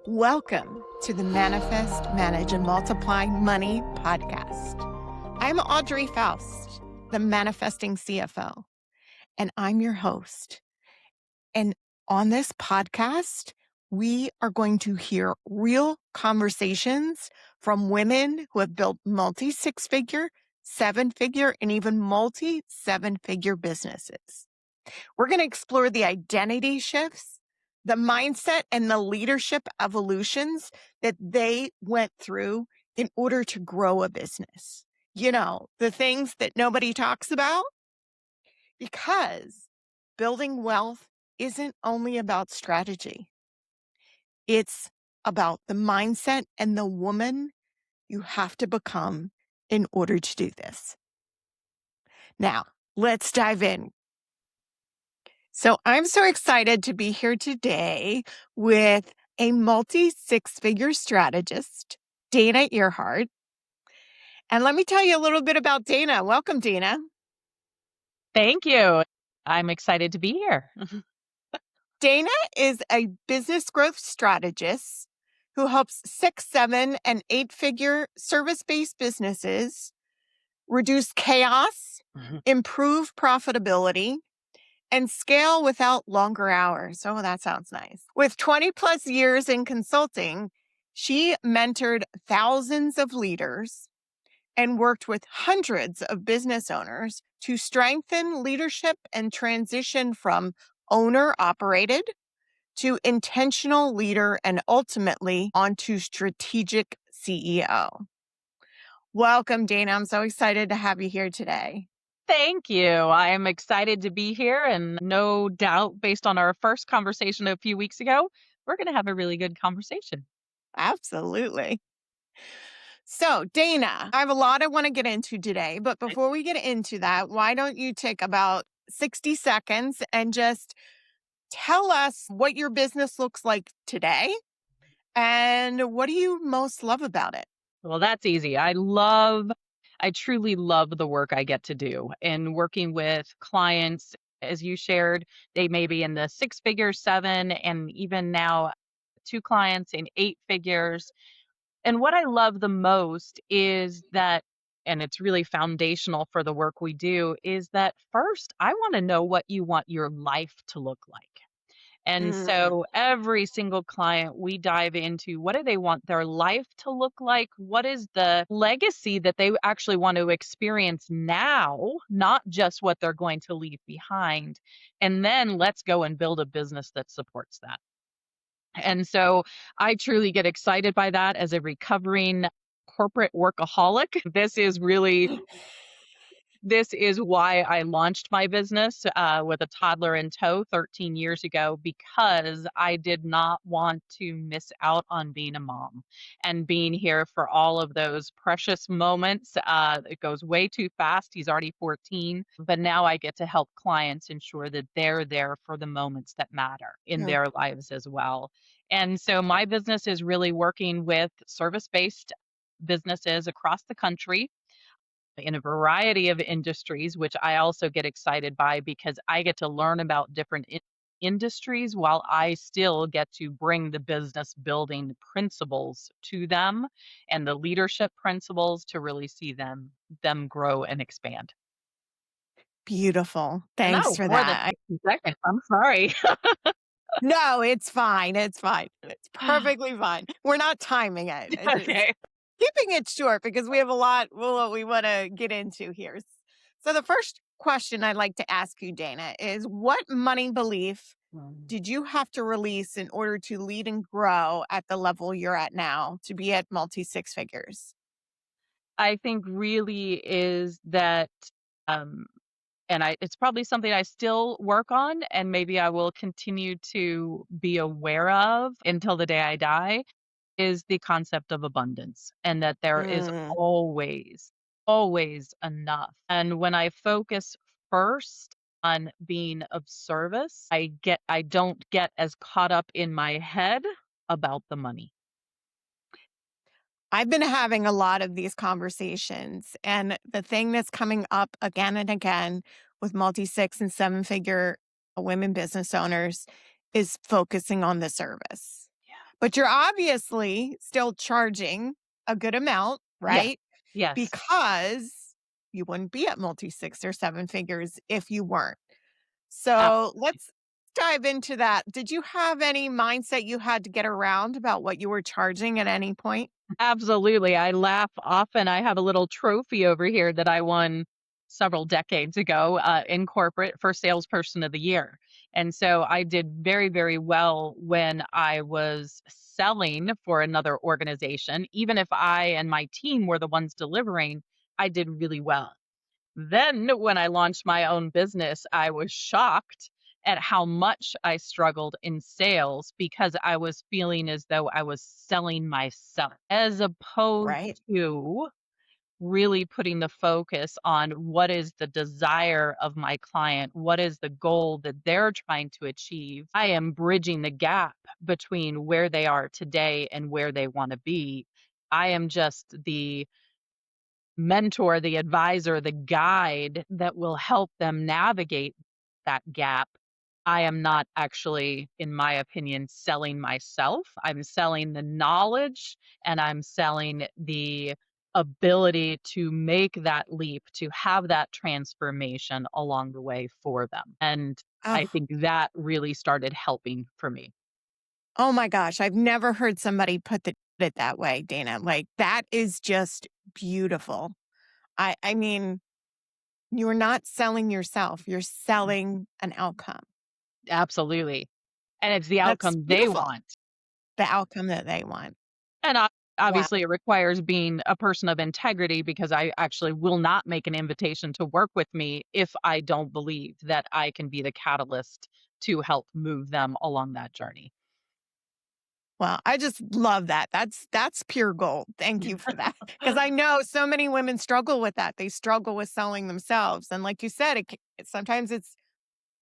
Welcome to the Manifest, Manage, and Multiply Money podcast. I'm Audrey Faust, the Manifesting CFO, and I'm your host. And on this podcast, we are going to hear real conversations from women who have built multi-six-figure, seven-figure, and even multi-seven-figure businesses. We're going to explore the identity shifts, the mindset, and the leadership evolutions that they went through in order to grow a business. You know, the things that nobody talks about, because building wealth isn't only about strategy. It's about the mindset and the woman you have to become in order to do this. Now, let's dive in. So I'm so excited to be here today with a multi-six-figure strategist, Dana Earhart. And let me tell you a little bit about Dana. Welcome, Dana. Thank you. I'm excited to be here. Dana is a business growth strategist who helps six, seven, and eight-figure service-based businesses reduce chaos, improve profitability, and scale without longer hours. Oh, that sounds nice. With 20 plus years in consulting, she mentored thousands of leaders and worked with hundreds of business owners to strengthen leadership and transition from owner operated to intentional leader and ultimately onto strategic CEO. Welcome, Dana. I'm so excited to have you here today. Thank you. I am excited to be here, and no doubt, based on our first conversation a few weeks ago, we're going to have a really good conversation. Absolutely. So, Dana, I have a lot I want to get into today, but before we get into that, why don't you take about 60 seconds and just tell us what your business looks like today and what do you most love about it? Well, that's easy. I truly love the work I get to do and working with clients. As you shared, they may be in the six figures, seven, and even now two clients in eight figures. And what I love the most is that, and it's really foundational for the work we do, is that first, I want to know what you want your life to look like. And Mm, so every single client, we dive into what do they want their life to look like? What is the legacy that they actually want to experience now, not just what they're going to leave behind? And then let's go and build a business that supports that. And so I truly get excited by that as a recovering corporate workaholic. This is why I launched my business with a toddler in tow 13 years ago, because I did not want to miss out on being a mom and being here for all of those precious moments. It goes way too fast. He's already 14, but now I get to help clients ensure that they're there for the moments that matter in oh, their lives as well. And so my business is really working with service-based businesses across the country in a variety of industries, which I also get excited by because I get to learn about different industries while I still get to bring the business building principles to them and the leadership principles to really see them grow and expand. beautiful. And that Thanks was for more than that. 60 seconds. I'm sorry. No, it's fine. It's fine. It's perfectly fine. We're not timing it. It's just Okay. keeping it short because we have a lot what we want to get into here. So the first question I'd like to ask you, Dana, is what money belief did you have to release in order to lead and grow at the level you're at now to be at multi six figures? I think really is that um it's probably something I still work on and maybe I will continue to be aware of until the day I die, is the concept of abundance and that there is Mm, always enough. And when I focus first on being of service, I don't get as caught up in my head about the money. I've been having a lot of these conversations, and the thing that's coming up again and again with multi six and seven figure women business owners is focusing on the service. but you're obviously still charging a good amount, Yes. right? Yes. Because you wouldn't be at multi 6 or 7 figures if you weren't. So Absolutely. let's dive into that. Did you have any mindset you had to get around about what you were charging at any point? Absolutely. I laugh often. I have a little trophy over here that I won several decades ago in corporate for Salesperson of the Year. And so I did very, very well when I was selling for another organization. Even if I and my team were the ones delivering, I did really well. Then, when I launched my own business, I was shocked at how much I struggled in sales because I was feeling as though I was selling myself, as opposed Right. to really putting the focus on what is the desire of my client, what is the goal that they're trying to achieve. I am bridging the gap between where they are today and where they want to be. I am just the mentor, the advisor, the guide that will help them navigate that gap. I am not actually, in my opinion, selling myself. I'm selling the knowledge and I'm selling the ability to make that leap, to have that transformation along the way for them. And I Oh, think that really started helping for me. oh my gosh. I've never heard somebody it that way, Dana. Like that is just beautiful. I mean, you're not selling yourself, you're selling an outcome. Absolutely. And it's the That's outcome they beautiful. want. The outcome that they want. And Wow. obviously, it requires being a person of integrity because I actually will not make an invitation to work with me if I don't believe that I can be the catalyst to help move them along that journey. Well, I just love that. That's pure gold. Thank you for that. Because I know so many women struggle with that. They struggle with selling themselves. And like you said, sometimes it's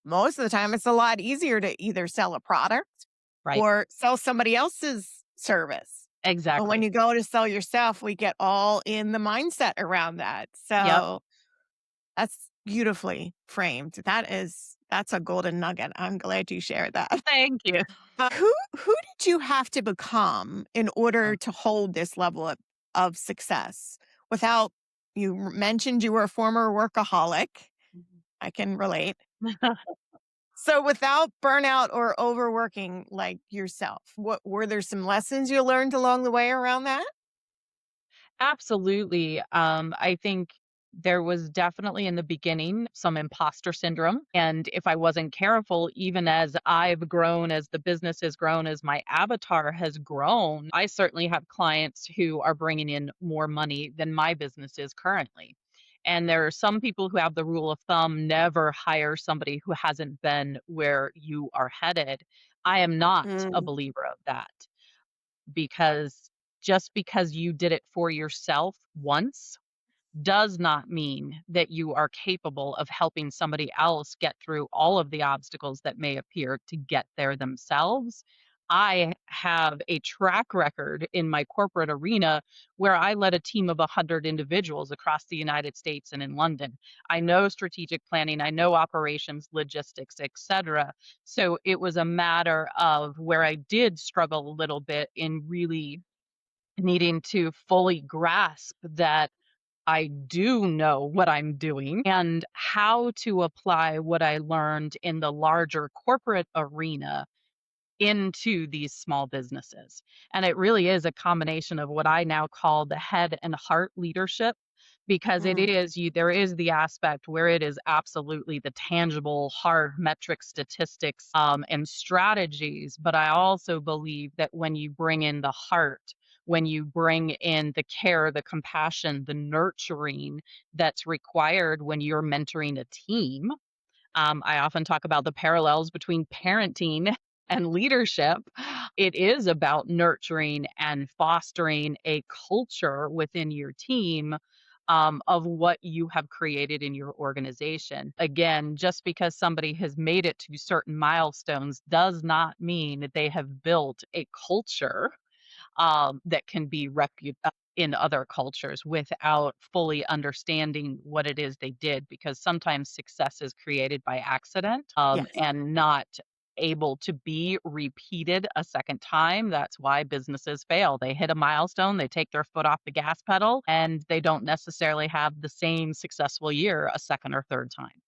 most of the time it's a lot easier to either sell a product Right. or sell somebody else's service. But when Exactly. you go to sell yourself, we get all in the mindset around that. Yep. So that's beautifully framed. That's a golden nugget. I'm glad you shared that. Thank you. Who did you have to become in order to hold this level of success without mentioned you were a former workaholic. I can relate. So without burnout or overworking like yourself, what were there some lessons you learned along the way around that? Absolutely. I think there was definitely in the beginning some imposter syndrome. And if I wasn't careful, even as I've grown, as the business has grown, as my avatar has grown, I certainly have clients who are bringing in more money than my business is currently. And there are some people who have the rule of thumb never hire somebody who hasn't been where you are headed. I am not a Mm, believer of that because just because you did it for yourself once does not mean that you are capable of helping somebody else get through all of the obstacles that may appear to get there themselves. I have a track record in my corporate arena where I led a team of 100 individuals across the United States and in London. I know strategic planning, I know operations, logistics, etc. So it was a matter of where I did struggle a little bit in really needing to fully grasp that I do know what I'm doing and how to apply what I learned in the larger corporate arena into these small businesses. And it really is a combination of what I now call the head and heart leadership because it mm, is you there is the aspect where it is absolutely the tangible hard metric statistics and strategies, but I also believe that when you bring in the heart, when you bring in the care, the compassion, the nurturing that's required when you're mentoring a team. I often talk about the parallels between parenting and leadership. It is about nurturing and fostering a culture within your team of what you have created in your organization. Again, just because somebody has made it to certain milestones does not mean that they have built a culture that can be in other cultures without fully understanding what it is they did because sometimes success is created by accident yes. and not able to be repeated a second time. That's why businesses fail. They hit a milestone, they take their foot off the gas pedal, and they don't necessarily have the same successful year a second or third time.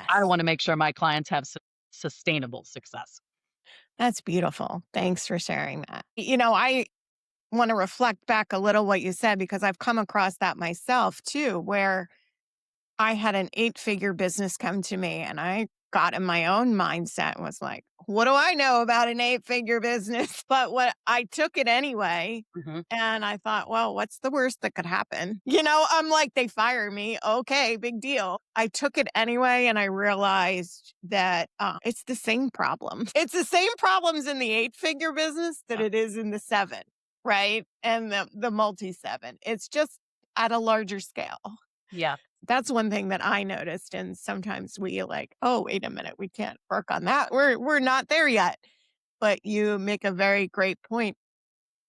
I Yes. wanna make sure my clients have sustainable success. That's beautiful. Thanks for sharing that. I want to reflect back a little what you said because I've come across that myself too, where I had an 8-figure business come to me and I got in my own mindset and was like, what do I know about an 8-figure business? But what I took it anyway. Mhm. And I thought, well, what's the worst that could happen? I'm like, they fire me. Okay, big deal. I took it anyway. And I realized that it's the same problem. It's the same problems in the 8-figure business that Yeah. it is in the seven, right? And the multi seven. It's just at a larger scale. Yeah. That's one thing that I noticed, and sometimes we like, "Oh, wait a minute, we can't work on that. We're not there yet." But you make a very great point.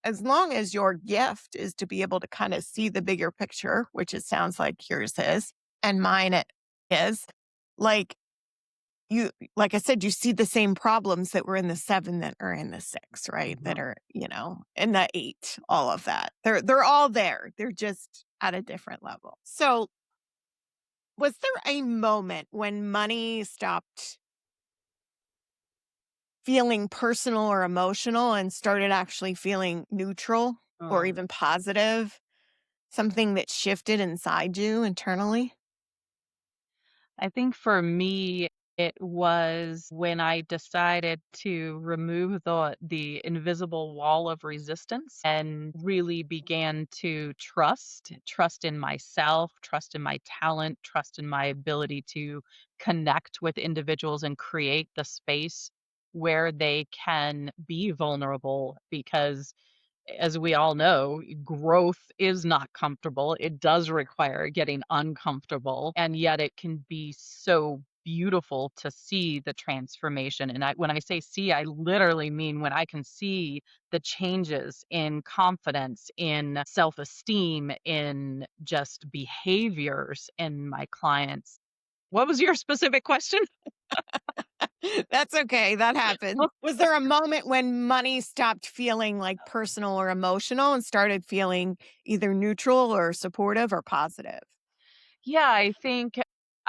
As long as your gift is to be able to kinda see the bigger picture, which it sounds like yours is, and mine it is, like, like I said, you see the same problems that were in the 7 that are in the 6, right? That Mhm. are, in the 8, all of that. They're all there. They're just at a different level. So was there a moment when money stopped feeling personal or emotional and started actually feeling neutral or Mm. even positive? Something that shifted inside you internally? I think for me, it was when I decided to remove the invisible wall of resistance and really began to trust in myself, trust in my talent, trust in my ability to connect with individuals and create the space where they can be vulnerable because as we all know, growth is not comfortable. It does require getting uncomfortable, and yet it can be so beautiful to see the transformation. And when I say see, I literally mean when I can see the changes in confidence, in self esteem, in just behaviors in my clients. What was your specific question? That's okay. That happens. Was there a moment when money stopped feeling like personal or emotional and started feeling either neutral or supportive or positive? Yeah,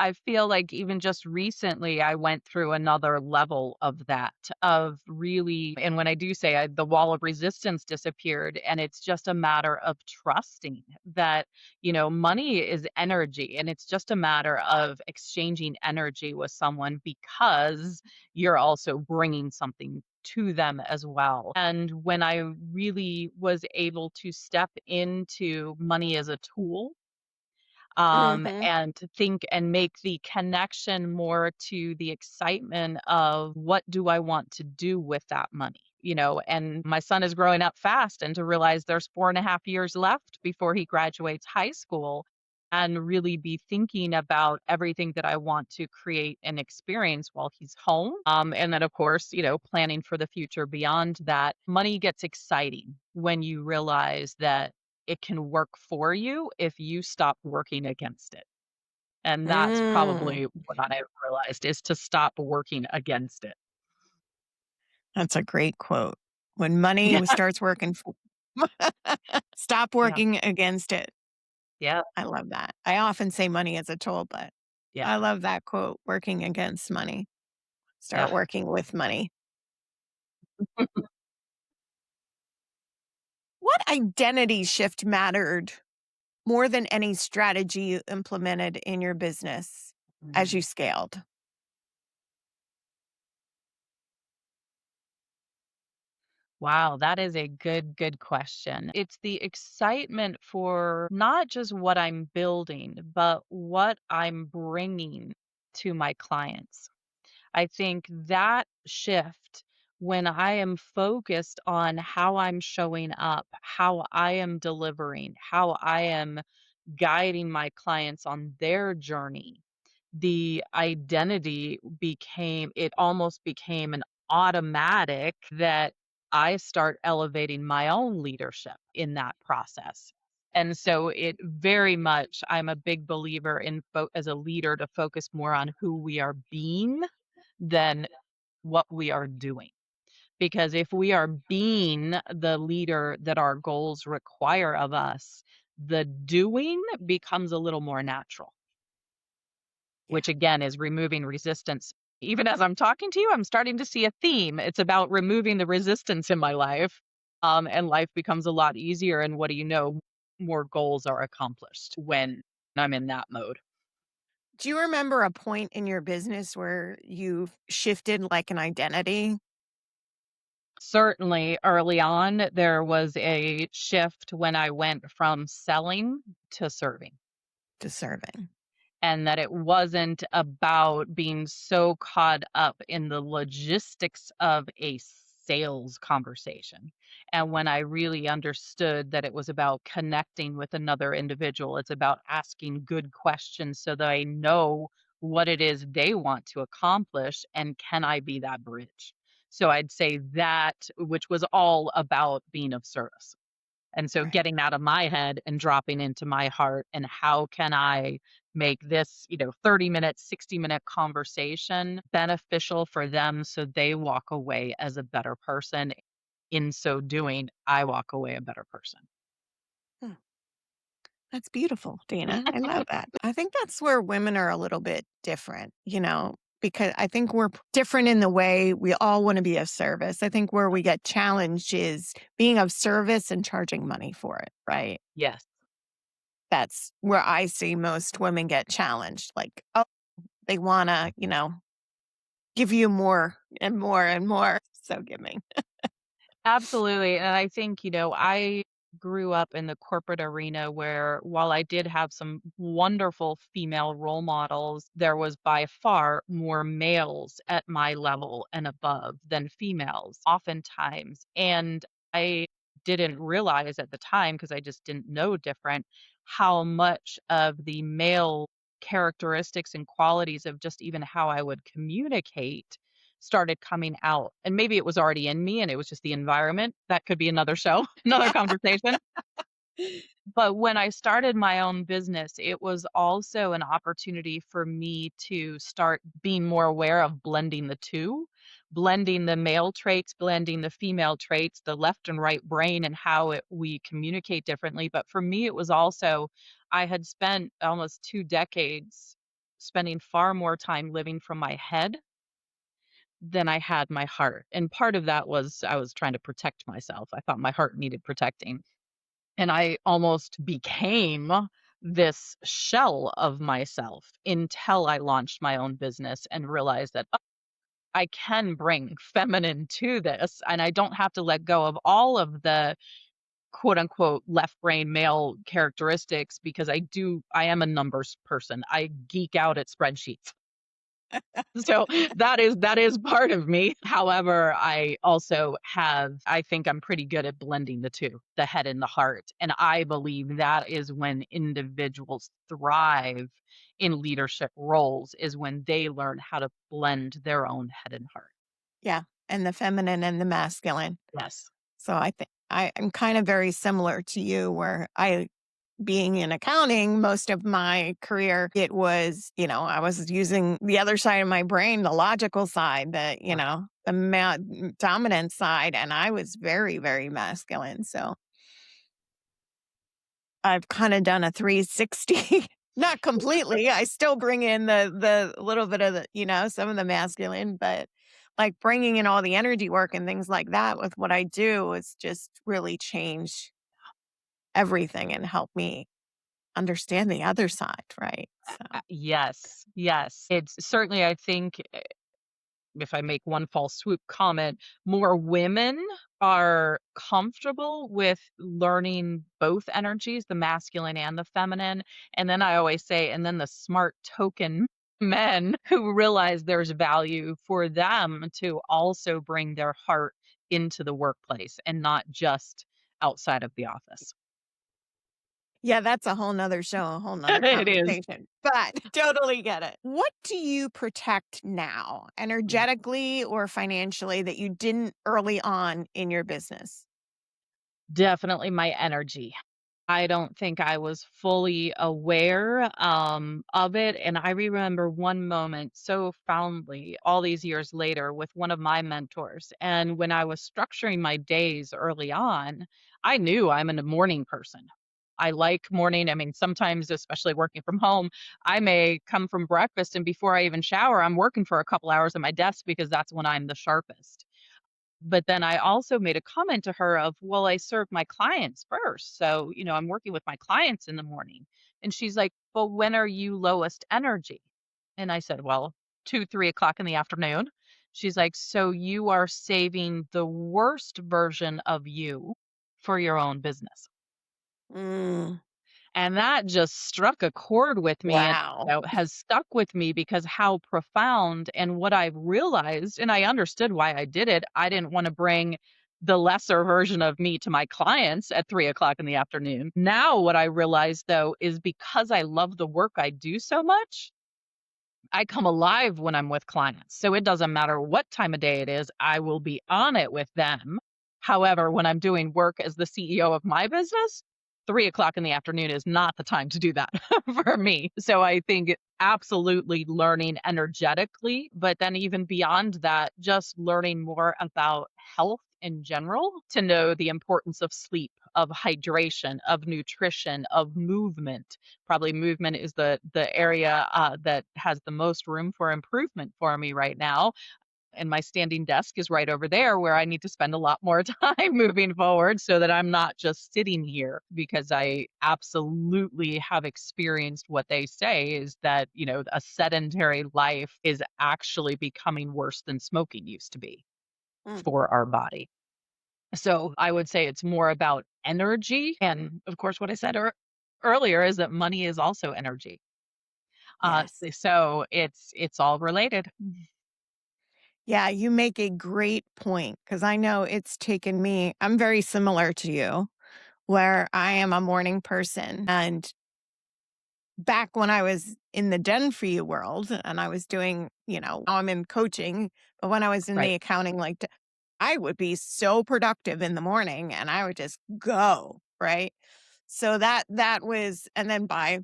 I feel like even just recently I went through another level of that, of really, and when I do say the wall of resistance disappeared, and it's just a matter of trusting that, money is energy, and it's just a matter of exchanging energy with someone because you're also bringing something to them as well. And when I really was able to step into money as a tool, Mhm. and to think and make the connection more to the excitement of what do I want to do with that money? And my son is growing up fast, and to realize there's 4.5 years left before he graduates high school, and really be thinking about everything that I want to create and experience while he's home. And then, of course, planning for the future beyond that. Money gets exciting when you realize that it can work for you if you stop working against it. And that's Mm, probably what I realized is to stop working against it. that's a great quote. When money Yeah. starts working for stop Yeah. working against it. Yeah. I love that. I often say money is a tool, but Yeah. I love that quote, working against money. Start Yeah. working with money. What identity shift mattered more than any strategy you implemented in your business as Mm. you scaled? Wow, that is a good question. It's the excitement for not just what I'm building, but what I'm bringing to my clients. I think that shift when I am focused on how I'm showing up, how I am delivering, how I am guiding my clients on their journey, the identity it almost became an automatic that I start elevating my own leadership in that process. And so it very much, I'm a big believer in as a leader to focus more on who we are being than what we are doing. Because if we are being the leader that our goals require of us, the doing becomes a little more natural, Yeah. which again is removing resistance. Even as I'm talking to you, I'm starting to see a theme. It's about removing the resistance in my life. And life becomes a lot easier. And what do you know? More goals are accomplished when I'm in that mode. Do you remember a point in your business where you shifted like an identity Certainly early on, there was a shift when I went from selling to serving. to serving? And that it wasn't about being so caught up in the logistics of a sales conversation. And when I really understood that it was about connecting with another individual, it's about asking good questions so that I know what it is they want to accomplish and can I be that bridge. So I'd say that, which was all about being of service. And so Right. getting out of my head and dropping into my heart and how can I make this, 30-minute, 60-minute conversation beneficial for them so they walk away as a better person. In so doing, I walk away a better person. Hmm. That's beautiful, Dana. I love that. I think that's where women are a little bit different, because I think we're different in the way we all want to be of service. I think where we get challenged is being of service and charging money for it, right? Yes. That's where I see most women get challenged. Like, oh, they want to, give you more and more and more. So giving. Absolutely, and I think, I grew up in the corporate arena where while I did have some wonderful female role models, there was by far more males at my level and above than females oftentimes, and I didn't realize at the time because I just didn't know different, how much of the male characteristics and qualities of just even how I would communicate started coming out. And maybe it was already in me and it was just the environment. That could be another show, another conversation. But when I started my own business, it was also an opportunity for me to start being more aware of blending the two, blending the male traits, blending the female traits, the left and right brain and how we communicate differently. But for me, it was also, I had spent almost 2 decades spending far more time living from my head than I had my heart, and part of that was I was trying to protect myself. I thought my heart needed protecting, and I almost became this shell of myself until I launched my own business and realized that, "Oh, I can bring feminine to this, and I don't have to let go of all of the quote unquote left brain male characteristics because I am a numbers person. I geek out at spreadsheets." So that is part of me. However, I think I'm pretty good at blending the 2, the head and the heart, and I believe that is when individuals thrive in leadership roles, is when they learn how to blend their own head and heart. Yeah. And the feminine and the masculine. Yes. So I think I'm kind of very similar to you where being in accounting most of my career, it was, I was using the other side of my brain, the logical side, Right. the dominant side. And I was very, very masculine. So I've kind of done a 360. Not completely. I still bring in the little bit of some of the masculine, but like bringing in all the energy work and things like that with what I do is just really change everything and help me understand the other side, right? So, Yes, yes. It's certainly, I think, if I make one false swoop comment, more women are comfortable with learning both energies, the masculine and the feminine. And then I always say, and then the smart token men who realize there's value for them to also bring their heart into the workplace and not just outside of the office. yeah, that's a whole nother show, a whole nother It is. conversation, but totally get it. What do you protect now, energetically or financially, that you didn't early on in your business? Definitely my energy. I don't think I was fully aware, of it, and I remember one moment so fondly all these years later with one of my mentors, and when I was structuring my days early on, I knew I'm a morning person. I like morning. I mean, sometimes, especially working from home, I may come from breakfast, and before I even shower, I'm working for a couple hours at my desk because that's when I'm the sharpest. But then I also made a comment to her of, "Well, I serve my clients first. So, I'm working with my clients in the morning." And she's like, "But when are you lowest energy?" And I said, "Well, 2, 3 o'clock in the afternoon." She's like, "So you are saving the worst version of you for your own business." Mm, And that just struck a chord with me and, wow. has stuck with me because how profound and what I've realized, and I understood why I did it. I didn't want to bring the lesser version of me to my clients at 3 o'clock in the afternoon. Now, what I realize though is because I love the work I do so much, I come alive when I'm with clients. So it doesn't matter what time of day it is, I will be on it with them. However, when I'm doing work as the CEO of my business, 3 o'clock in the afternoon is not the time to do that for me. So I think absolutely learning energetically, but then even beyond that, just learning more about health in general to know the importance of sleep, of hydration, of nutrition, of movement. Probably movement is the area, that has the most room for improvement for me right now, and my standing desk is right over there where I need to spend a lot more time moving forward so that I'm not just sitting here because I absolutely have experienced what they say is that, a sedentary life is actually becoming worse than smoking used to be Mm, for our body. So I would say it's more about energy. And of course, what I said earlier is that money is also energy. yes. So it's all related. Yeah, you make a great point because I know it's taken me, I'm very similar to you, where I am a morning person. And back when I was in the den for you world and I was doing, now I'm in coaching, but when I was in Right. the accounting, like I would be so productive in the morning and I would just go, right? So that was, and then by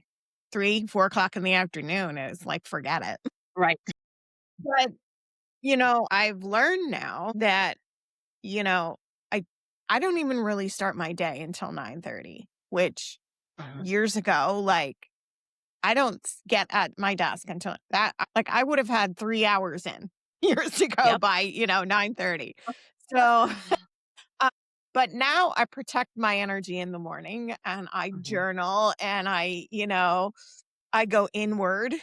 3, 4 o'clock in the afternoon, it was like, forget it. Right. But, I've learned now that, you know, I I don't even really start my day until 9:30, which Mhm. years ago, like I don't get at my desk until that, like I would have had 3 hours in years ago Yep. by, 9:30. So, uh, but now I protect my energy in the morning and I Mhm. journal and I go inward.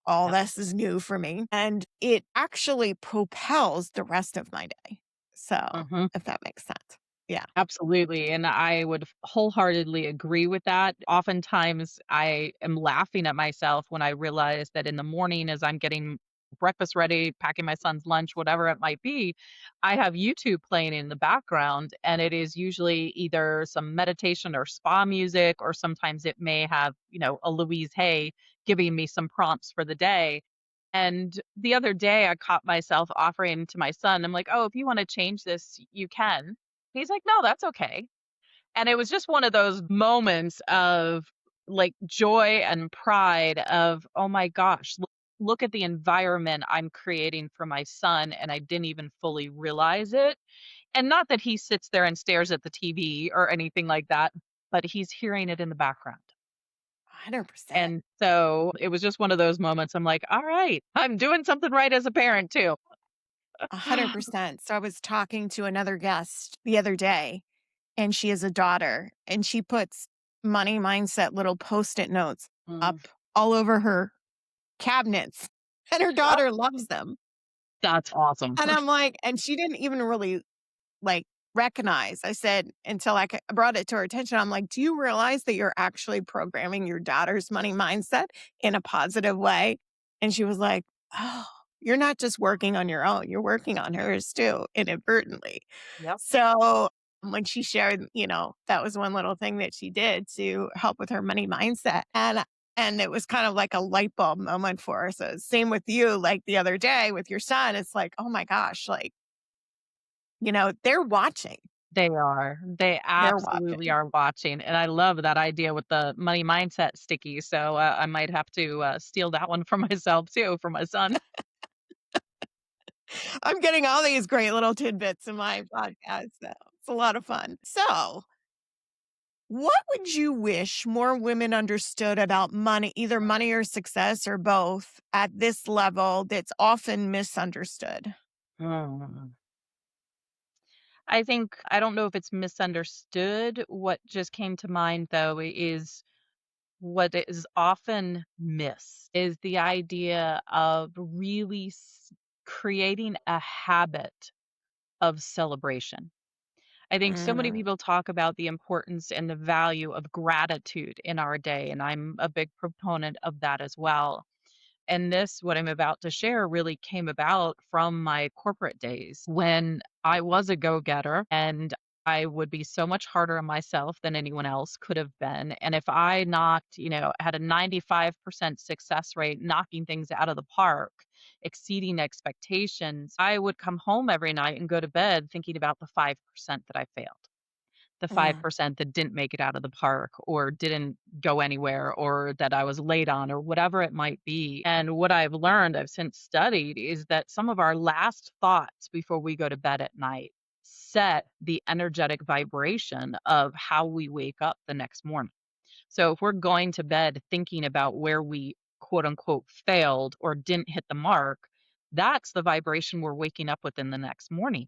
All Yep. this is new for me, and it actually propels the rest of my day. So, Mhm. if that makes sense. Yeah. Absolutely, and I would wholeheartedly agree with that. Oftentimes, I am laughing at myself when I realize that in the morning as I'm getting breakfast ready, packing my son's lunch, whatever it might be, I have YouTube playing in the background, and it is usually either some meditation or spa music, or sometimes it may have, a Louise Hay giving me some prompts for the day. And the other day, I caught myself offering to my son, I'm like, "Oh, if you wanna change this, you can." He's like, "No, that's okay." And it was just one of those moments of, like, joy and pride of, "Oh my gosh, look at the environment I'm creating for my son, and I didn't even fully realize it." And not that he sits there and stares at the TV or anything like that, but he's hearing it in the background. 100%. And so, it was just one of those moments I'm like, "All right, I'm doing something right as a parent too." 100%. So, I was talking to another guest the other day, and she has a daughter, and she puts money mindset little Post-it notes Mm. up all over her cabinets, and her Oh, daughter loves them. that's awesome. And I'm like, and she didn't even really like recognize. I said until brought it to her attention. I'm like, do you realize that you're actually programming your daughter's money mindset in a positive way? And she was like, oh, you're not just working on your own, you're working on hers too, inadvertently. Yep. So when she shared, that was one little thing that she did to help with her money mindset. And it was kind of like a light bulb moment for her. So same with you, like the other day with your son, it's like, oh my gosh, like, they're watching. They are. They They're absolutely watching. are watching, and I love that idea with the money mindset sticky, so, I might have to, steal that one for myself too, for my son. I'm getting all these great little tidbits in my podcast, so it's a lot of fun. So, what would you wish more women understood about money, either money or success or both, at this level that's often misunderstood? Mm. I think I don't know if it's misunderstood. What just came to mind, though, is what is often missed is the idea of really creating a habit of celebration. I think so many Mm, people talk about the importance and the value of gratitude in our day, and I'm a big proponent of that as well. And this, what I'm about to share, really came about from my corporate days when I was a go getter and I would be so much harder on myself than anyone else could have been. And if I knocked, had a 95% success rate, knocking things out of the park, exceeding expectations, I would come home every night and go to bed thinking about the 5% that I failed, the mm, 5% that didn't make it out of the park or didn't go anywhere or that I was late on or whatever it might be. And what I've learned, I've since studied, is that some of our last thoughts before we go to bed at night set the energetic vibration of how we wake up the next morning. So if we're going to bed thinking about where we quote unquote failed or didn't hit the mark, that's the vibration we're waking up with in the next morning.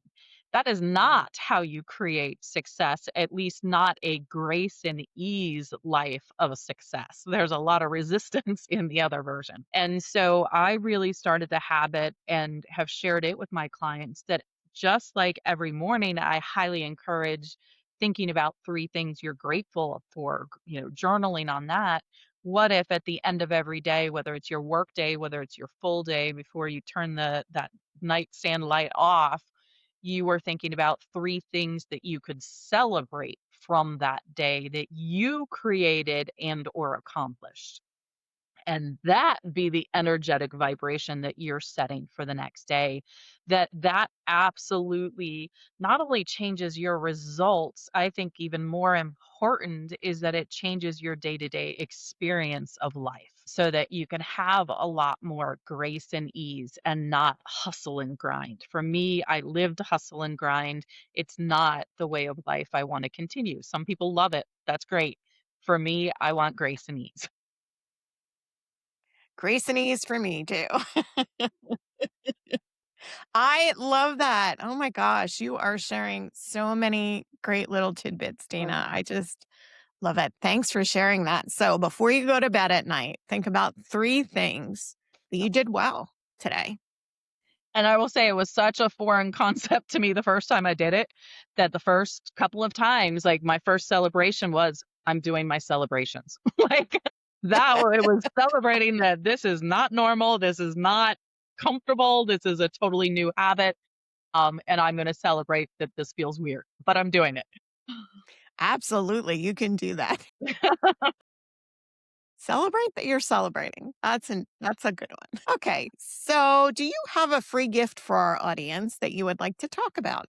That is right. not how you create success, at least not a grace and ease life of a success. There's a lot of resistance in the other version. And so I really started the habit and have shared it with my clients that just like every morning, I highly encourage thinking about 3 things you're grateful for, journaling on that. What if at the end of every day, whether it's your work day, whether it's your full day before you turn that nightstand light off, you were thinking about 3 things that you could celebrate from that day that you created and or accomplished? And that be the energetic vibration that you're setting for the next day, that absolutely not only changes your results, I think even more important is that it changes your day-to-day experience of life so that you can have a lot more grace and ease and not hustle and grind. For me, I lived hustle and grind. It's not the way of life I want to continue. Some people love it, that's great. For me, I want grace and ease. Grace and ease for me too. I love that. Oh my gosh, you are sharing so many great little tidbits, Dana. I just love it. Thanks for sharing that. So, before you go to bed at night, think about 3 things that you did well today. And I will say it was such a foreign concept to me the first time I did it, that the first couple of times, like, my first celebration was, "I'm doing my celebrations." Like, it was celebrating that this is not normal, this is not comfortable, this is a totally new habit, and I'm gonna celebrate that this feels weird, but I'm doing it. Absolutely, you can do that. Celebrate that you're celebrating. That's a good one. Okay, so do you have a free gift for our audience that you would like to talk about?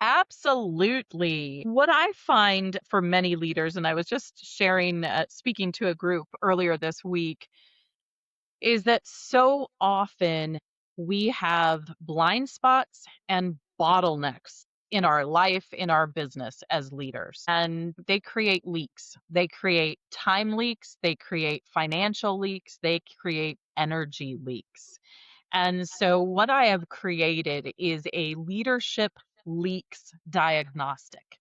Absolutely. What I find for many leaders, and I was just sharing, speaking to a group earlier this week, is that so often we have blind spots and bottlenecks in our life, in our business as leaders. And they create leaks. They create time leaks. They create financial leaks. They create energy leaks. And so, what I have created is a leadership leaks diagnostic.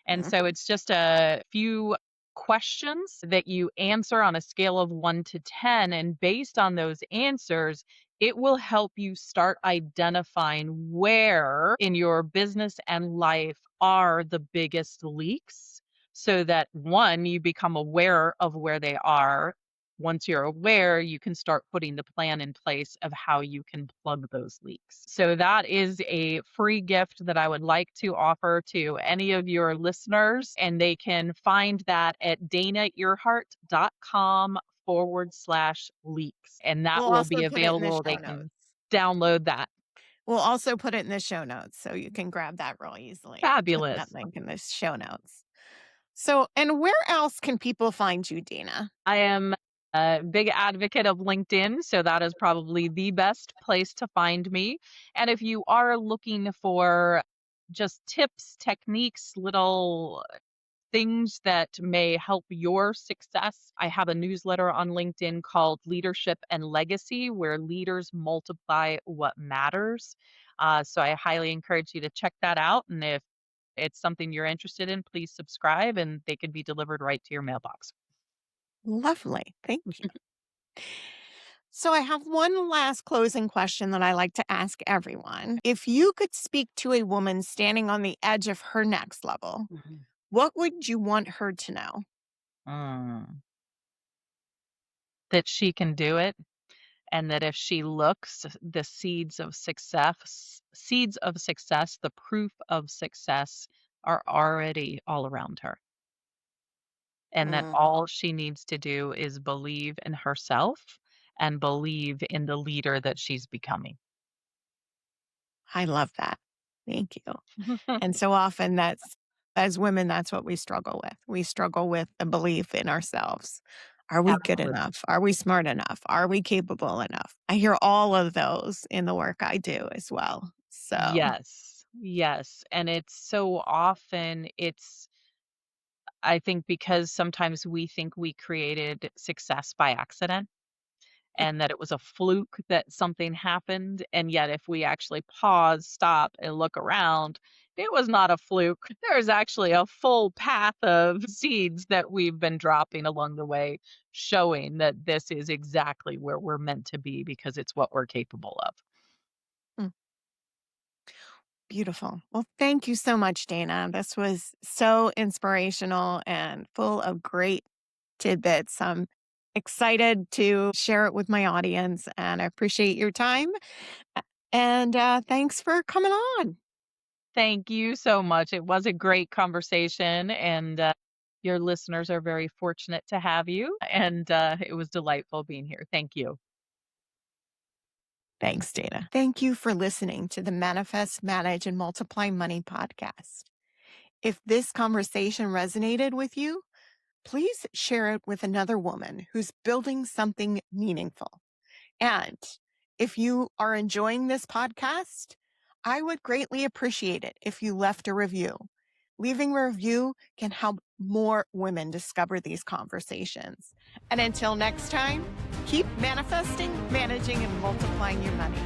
And so, Mhm. it's just a few questions that you answer on a scale of 1 to 10. And based on those answers, it will help you start identifying where in your business and life are the biggest leaks so that one, you become aware of where they are. Once you're aware, you can start putting the plan in place of how you can plug those leaks. So, that is a free gift that I would like to offer to any of your listeners. And they can find that at danaearhart.com/leaks. And that We'll will also be put it in the available. show They notes. can download that. We'll also put it in the show notes so you can grab that real easily. Put that Fabulous. link in the show notes. So, and where else can people find you, Dana? I am a big advocate of LinkedIn, so that is probably the best place to find me. And if you are looking for just tips, techniques, little things that may help your success, I have a newsletter on LinkedIn called Leadership and Legacy, where leaders multiply what matters. So I highly encourage you to check that out. And if it's something you're interested in, please subscribe and they can be delivered right to your mailbox. Lovely. Thank you. So, I have one last closing question that I like to ask everyone. If you could speak to a woman standing on the edge of her next level, Mhm. what would you want her to know? Mm. That she can do it, and that if she looks, the seeds of success, the proof of success are already all around her. And that Mm, all she needs to do is believe in herself and believe in the leader that she's becoming. I love that. Thank you. And so often as women, that's what we struggle with. We struggle with the belief in ourselves. Are we good Absolutely. enough? Are we smart enough? Are we capable enough? I hear all of those in the work I do as well. So, Yes. Yes. And it's so often I think because sometimes we think we created success by accident and that it was a fluke that something happened. And yet, if we actually pause, stop, and look around, it was not a fluke. There's actually a full path of seeds that we've been dropping along the way, showing that this is exactly where we're meant to be because it's what we're capable of. mm, beautiful. Well, thank you so much, Dana. This was so inspirational and full of great tidbits. I'm excited to share it with my audience, and I appreciate your time. And thanks for coming on. Thank you so much. It was a great conversation, and your listeners are very fortunate to have you. And it was delightful being here. Thank you. Thanks, Dana. Thank you for listening to the Manifest, Manage, and Multiply Money podcast. If this conversation resonated with you, please share it with another woman who's building something meaningful. And if you are enjoying this podcast, I would greatly appreciate it if you left a review. Leaving a review can help more women discover these conversations. And until next time, keep manifesting, managing, and multiplying your money.